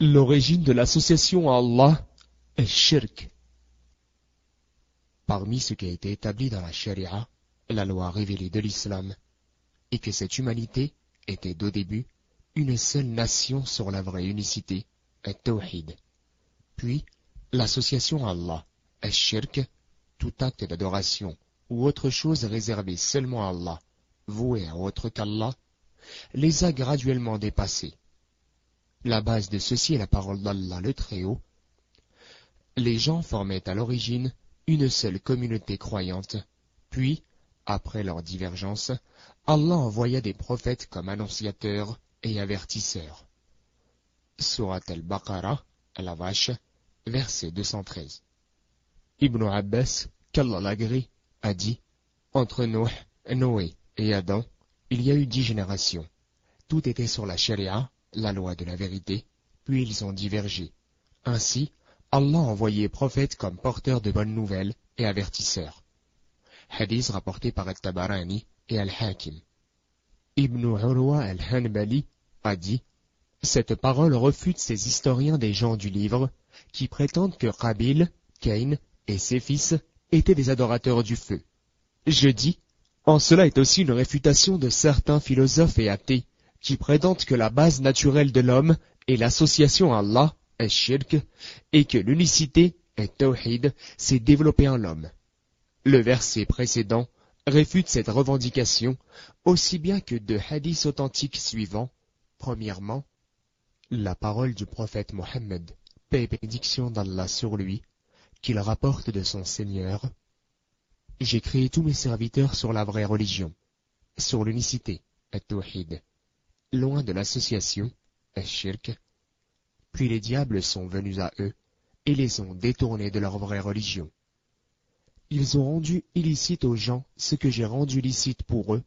L'origine de l'association à Allah est shirk. Parmi ce qui a été établi dans la charia, la loi révélée de l'islam, et que cette humanité était d'au début une seule nation sur la vraie unicité, est tawhid. Puis, l'association à Allah est shirk, tout acte d'adoration ou autre chose réservée seulement à Allah, voué à autre qu'Allah, les a graduellement dépassés. La base de ceci est la parole d'Allah le Très-Haut. Les gens formaient à l'origine une seule communauté croyante, puis, après leur divergence, Allah envoya des prophètes comme annonciateurs et avertisseurs. Surat al-Baqarah, la vache, verset 213. Ibn Abbas, qu'Allah l'agrée, a dit, entre Noé et Adam, il y a eu 10 générations. Tout était sur la charia, la loi de la vérité, puis ils ont divergé. Ainsi, Allah a envoyé prophètes comme porteurs de bonnes nouvelles et avertisseurs. Hadith rapporté par Al-Tabarani et Al-Hakim. Ibn Urwa al-Hanbali a dit, cette parole refute ces historiens des gens du livre qui prétendent que Qabil, Caïn et ses fils étaient des adorateurs du feu. Je dis, en cela est aussi une réfutation de certains philosophes et athées qui prétendent que la base naturelle de l'homme est l'association à Allah, est shirk, et que l'unicité, est tawhid, s'est développée en l'homme. Le verset précédent réfute cette revendication aussi bien que deux hadiths authentiques suivants. Premièrement, la parole du prophète Mohammed, paix et bénédiction d'Allah sur lui, qu'il rapporte de son Seigneur. J'ai créé tous mes serviteurs sur la vraie religion, sur l'unicité, at-tawhid, loin de l'association, ash-shirk. Puis les diables sont venus à eux et les ont détournés de leur vraie religion. Ils ont rendu illicite aux gens ce que j'ai rendu licite pour eux,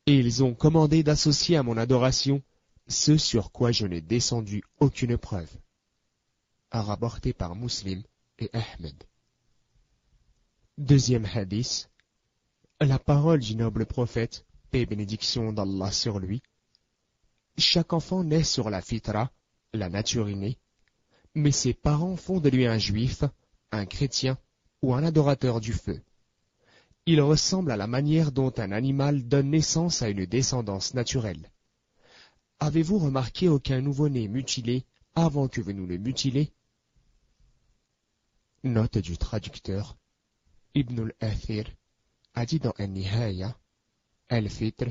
et ils ont commandé d'associer à mon adoration ce sur quoi je n'ai descendu aucune preuve. Rapporté par Muslim et Ahmed. Deuxième hadith, la parole du noble prophète, paix et bénédiction d'Allah sur lui. Chaque enfant naît sur la fitra, la nature innée, mais ses parents font de lui un juif, un chrétien ou un adorateur du feu. Il ressemble à la manière dont un animal donne naissance à une descendance naturelle. Avez-vous remarqué aucun nouveau-né mutilé avant que vous nous le mutilez? Note du traducteur. Ibn al-Athir a dit dans An-Nihaya, Al-Fitr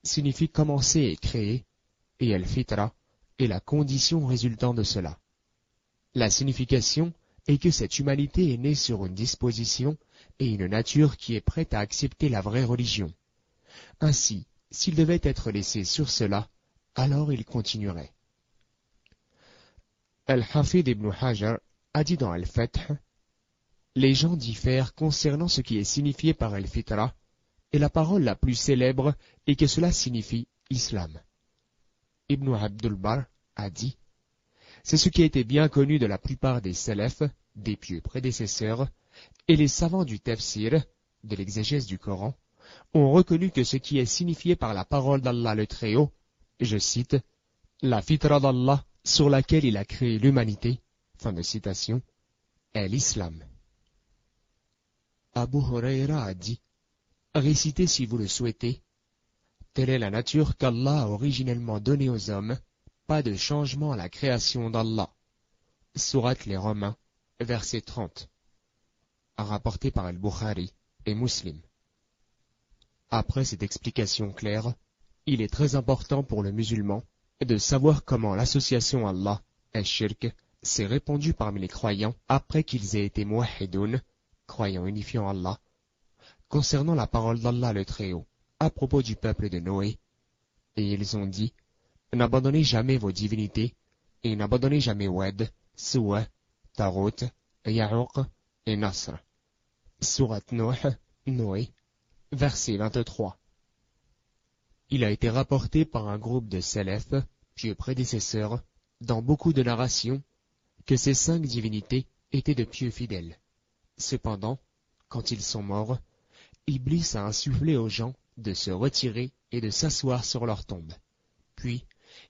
signifie commencer et créer, et Al-Fitra est la condition résultant de cela. La signification est que cette humanité est née sur une disposition et une nature qui est prête à accepter la vraie religion. Ainsi, s'il devait être laissé sur cela, alors il continuerait. Al-Hafid ibn Hajar a dit dans Al-Fath, les gens diffèrent concernant ce qui est signifié par Al-Fitra, et la parole la plus célèbre est que cela signifie Islam. Ibn Abdul Bar a dit, c'est ce qui a été bien connu de la plupart des salafs, des pieux prédécesseurs, et les savants du tafsir, de l'exégèse du Coran, ont reconnu que ce qui est signifié par la parole d'Allah le Très-Haut, je cite, la fitra d'Allah sur laquelle il a créé l'humanité, fin de citation, est l'islam. Abu Huraira a dit, récitez si vous le souhaitez, telle est la nature qu'Allah a originellement donnée aux hommes, pas de changement à la création d'Allah. Surat les Romains, verset 30. Rapporté par Al-Bukhari et Muslim. Après cette explication claire, il est très important pour le musulman de savoir comment l'association Allah, al-shirk, s'est répandue parmi les croyants après qu'ils aient été muwahhidoun, croyants unifiant Allah, concernant la parole d'Allah le Très-Haut, à propos du peuple de Noé. Et ils ont dit, n'abandonnez jamais vos divinités, et n'abandonnez jamais Wad, Suwa, Tarot, Ya'uq et Nasr. Surat Noé, verset 23. Il a été rapporté par un groupe de salafs, pieux prédécesseurs, dans beaucoup de narrations, que ces 5 divinités étaient de pieux fidèles. Cependant, quand ils sont morts, Iblis a insufflé aux gens de se retirer et de s'asseoir sur leur tombe. Puis,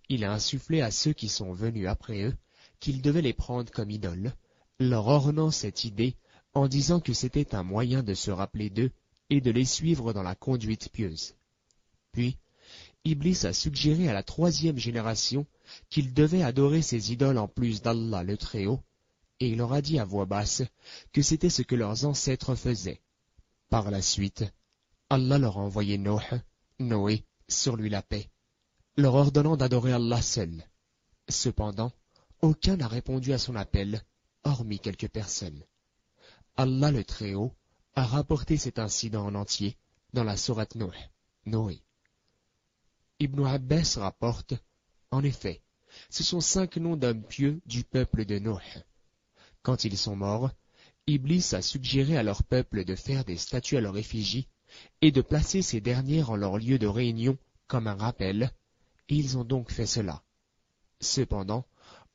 il a insufflé à ceux qui sont venus après eux qu'ils devaient les prendre comme idoles, leur ornant cette idée en disant que c'était un moyen de se rappeler d'eux et de les suivre dans la conduite pieuse. Puis, Iblis a suggéré à la 3e génération qu'ils devaient adorer ces idoles en plus d'Allah le Très-Haut, et il leur a dit à voix basse que c'était ce que leurs ancêtres faisaient. Par la suite, Allah leur a envoyé Noé, sur lui la paix, leur ordonnant d'adorer Allah seul. Cependant, aucun n'a répondu à son appel, hormis quelques personnes. Allah le Très-Haut a rapporté cet incident en entier dans la sourate Noé. Ibn Abbas rapporte, en effet, ce sont 5 noms d'hommes pieux du peuple de Noé. Quand ils sont morts, Iblis a suggéré à leur peuple de faire des statues à leur effigie et de placer ces dernières en leur lieu de réunion comme un rappel, et ils ont donc fait cela. Cependant,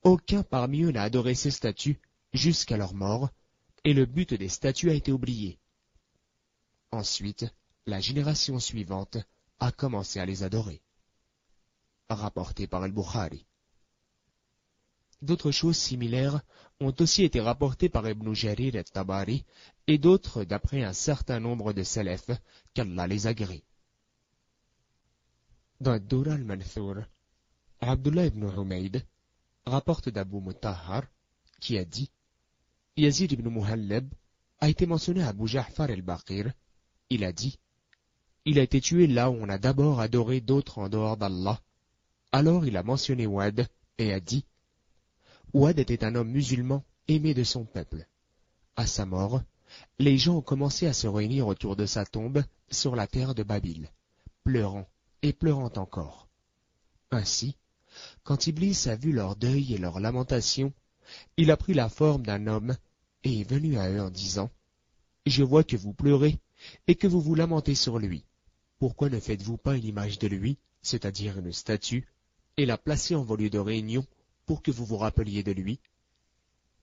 aucun parmi eux n'a adoré ces statues jusqu'à leur mort, et le but des statues a été oublié. Ensuite, la génération suivante a commencé à les adorer. Rapporté par Al-Bukhari. D'autres choses similaires ont aussi été rapportées par Ibn Jarir al-Tabari et d'autres d'après un certain nombre de salafs qu'Allah les agrée. Dans Ad-Durr al-Manthur, Abdullah ibn Humayd rapporte d'Abu Mutahhar qui a dit « Yazid ibn Muhallab a été mentionné à Abu Ja'far al-Baqir. Il a dit « Il a été tué là où on a d'abord adoré d'autres en dehors d'Allah. » Alors il a mentionné Wad et a dit « Wad était un homme musulman aimé de son peuple. À sa mort, les gens ont commencé à se réunir autour de sa tombe sur la terre de Babil, pleurant et pleurant encore. Ainsi, quand Iblis a vu leur deuil et leur lamentation, il a pris la forme d'un homme et est venu à eux en disant « Je vois que vous pleurez et que vous vous lamentez sur lui. Pourquoi ne faites-vous pas une image de lui, c'est-à-dire une statue, et la placer en vos lieux de réunion pour que vous vous rappeliez de lui ?»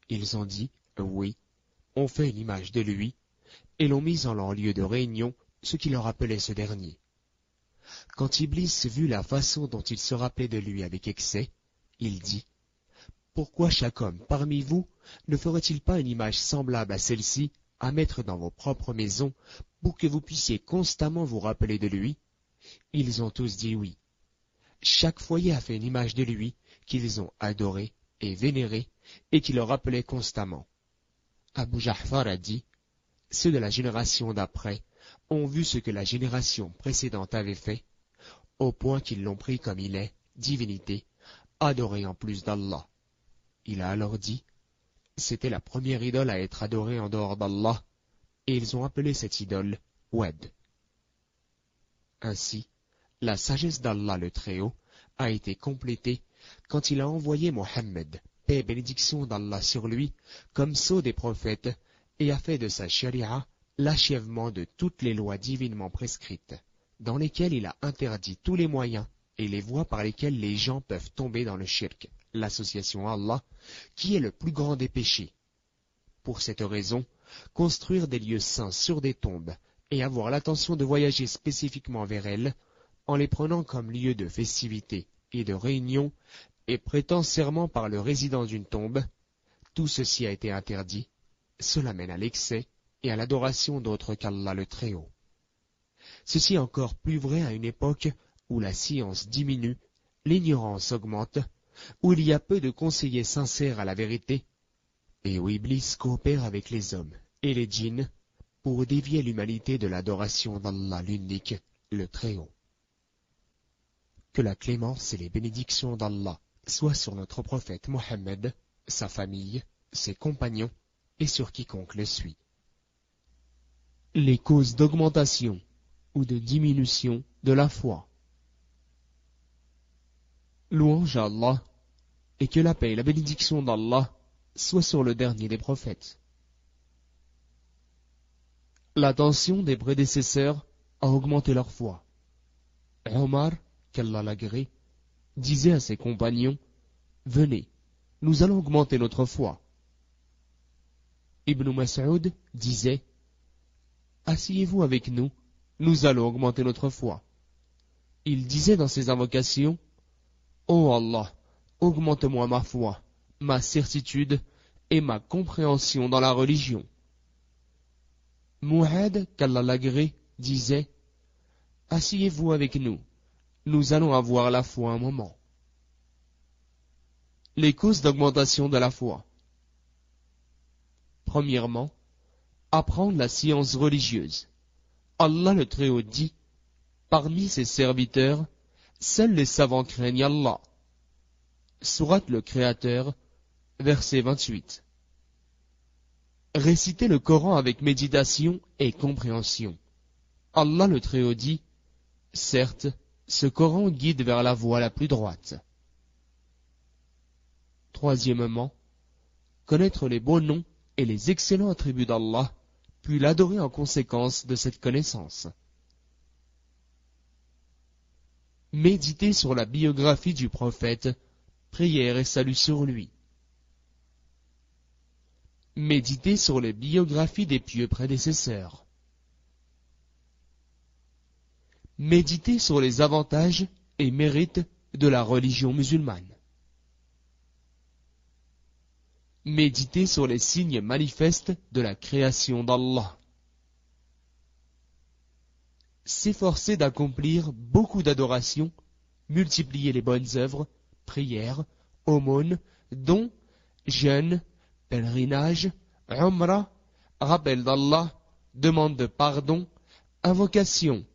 Ils ont dit « Oui, on fait une image de lui » et l'ont mis en leur lieu de réunion, ce qui leur rappelait ce dernier. Quand Iblis vit la façon dont il se rappelait de lui avec excès, il dit « Pourquoi chaque homme parmi vous ne ferait-il pas une image semblable à celle-ci à mettre dans vos propres maisons pour que vous puissiez constamment vous rappeler de lui ?» Ils ont tous dit oui. Chaque foyer a fait une image de lui qu'ils ont adoré et vénéré et qui leur rappelait constamment. Abu Ja'far a dit « Ceux de la génération d'après ont vu ce que la génération précédente avait fait, au point qu'ils l'ont pris comme il est, divinité, adorée en plus d'Allah. Il a alors dit, c'était la première idole à être adorée en dehors d'Allah, et ils ont appelé cette idole Wad. Ainsi, la sagesse d'Allah le Très-Haut a été complétée quand il a envoyé Mohammed, paix et bénédiction d'Allah sur lui, comme sceau des prophètes, et a fait de sa sharia l'achèvement de toutes les lois divinement prescrites, dans lesquelles il a interdit tous les moyens et les voies par lesquelles les gens peuvent tomber dans le shirk, l'association à Allah, qui est le plus grand des péchés. Pour cette raison, construire des lieux saints sur des tombes et avoir l'intention de voyager spécifiquement vers elles, en les prenant comme lieu de festivité et de réunion, et prêtant serment par le résident d'une tombe, tout ceci a été interdit. Cela mène à l'excès et à l'adoration d'autres qu'Allah le Très-Haut. Ceci est encore plus vrai à une époque où la science diminue, l'ignorance augmente, où il y a peu de conseillers sincères à la vérité, et où Iblis coopère avec les hommes et les djinns pour dévier l'humanité de l'adoration d'Allah l'unique, le Très-Haut. Que la clémence et les bénédictions d'Allah soient sur notre prophète Mohammed, sa famille, ses compagnons, et sur quiconque le suit. Les causes d'augmentation ou de diminution de la foi. Louange à Allah, et que la paix et la bénédiction d'Allah soient sur le dernier des prophètes. L'attention des prédécesseurs a augmenté leur foi. Omar, qu'Allah l'agrée, disait à ses compagnons, « Venez, nous allons augmenter notre foi. » Ibn Mas'ud disait « Asseyez-vous avec nous, nous allons augmenter notre foi. » Il disait dans ses invocations « Ô Allah, augmente-moi ma foi, ma certitude et ma compréhension dans la religion. Mu'adh, qu'Allah l'agrée, disait « Asseyez-vous avec nous, nous allons avoir la foi un moment. » Les causes d'augmentation de la foi. Premièrement, apprendre la science religieuse. Allah le Très-Haut dit « Parmi ses serviteurs, seuls les savants craignent Allah. » Sourate le Créateur, verset 28. Réciter le Coran avec méditation et compréhension. Allah le Très-Haut dit « Certes, ce Coran guide vers la voie la plus droite. » Troisièmement, connaître les beaux noms et les excellents attributs d'Allah, puis l'adorer en conséquence de cette connaissance. Méditer sur la biographie du prophète, prière et salut sur lui. Méditer sur les biographies des pieux prédécesseurs. Méditer sur les avantages et mérites de la religion musulmane. Méditer sur les signes manifestes de la création d'Allah. S'efforcer d'accomplir beaucoup d'adorations, multiplier les bonnes œuvres, prières, aumônes, dons, jeûnes, pèlerinages, umrah, rappel d'Allah, demande de pardon, invocation,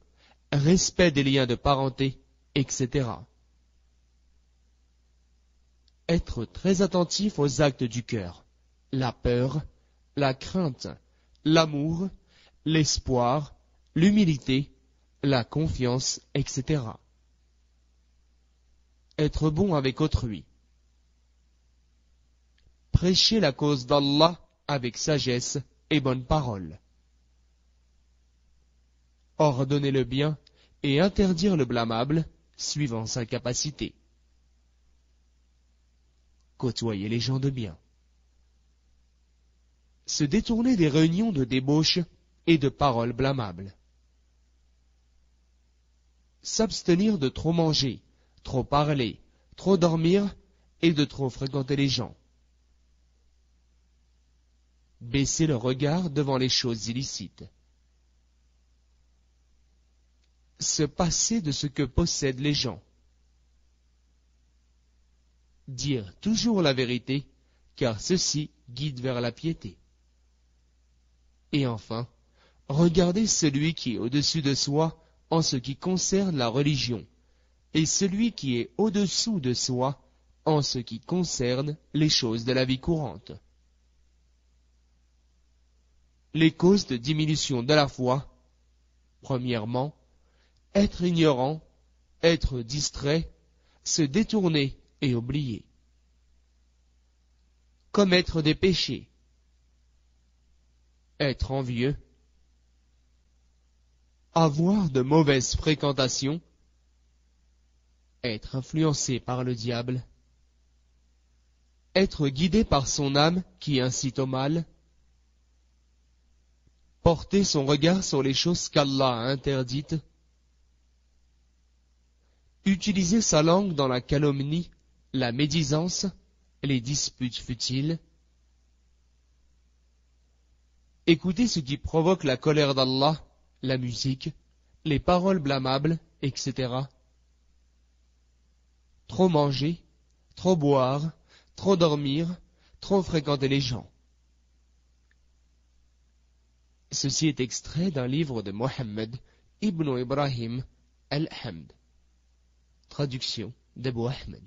respect des liens de parenté, etc. Être très attentif aux actes du cœur, la peur, la crainte, l'amour, l'espoir, l'humilité, la confiance, etc. Être bon avec autrui. Prêcher la cause d'Allah avec sagesse et bonne parole. Ordonner le bien et interdire le blâmable, suivant sa capacité. Côtoyer les gens de bien. Se détourner des réunions de débauche et de paroles blâmables. S'abstenir de trop manger, trop parler, trop dormir et de trop fréquenter les gens. Baisser le regard devant les choses illicites. Se passer de ce que possèdent les gens. Dire toujours la vérité, car ceci guide vers la piété. Et enfin, regarder celui qui est au-dessus de soi en ce qui concerne la religion, et celui qui est au-dessous de soi en ce qui concerne les choses de la vie courante. Les causes de diminution de la foi. Premièrement, être ignorant, être distrait, se détourner et oublier. Commettre des péchés. Être envieux. Avoir de mauvaises fréquentations. Être influencé par le diable. Être guidé par son âme qui incite au mal. Porter son regard sur les choses qu'Allah a interdites. Utiliser sa langue dans la calomnie, la médisance, les disputes futiles. Écouter ce qui provoque la colère d'Allah, la musique, les paroles blâmables, etc. Trop manger, trop boire, trop dormir, trop fréquenter les gens. Ceci est extrait d'un livre de Mohammed ibn Ibrahim al-Hamd. Traduction d'Abu Ahmed.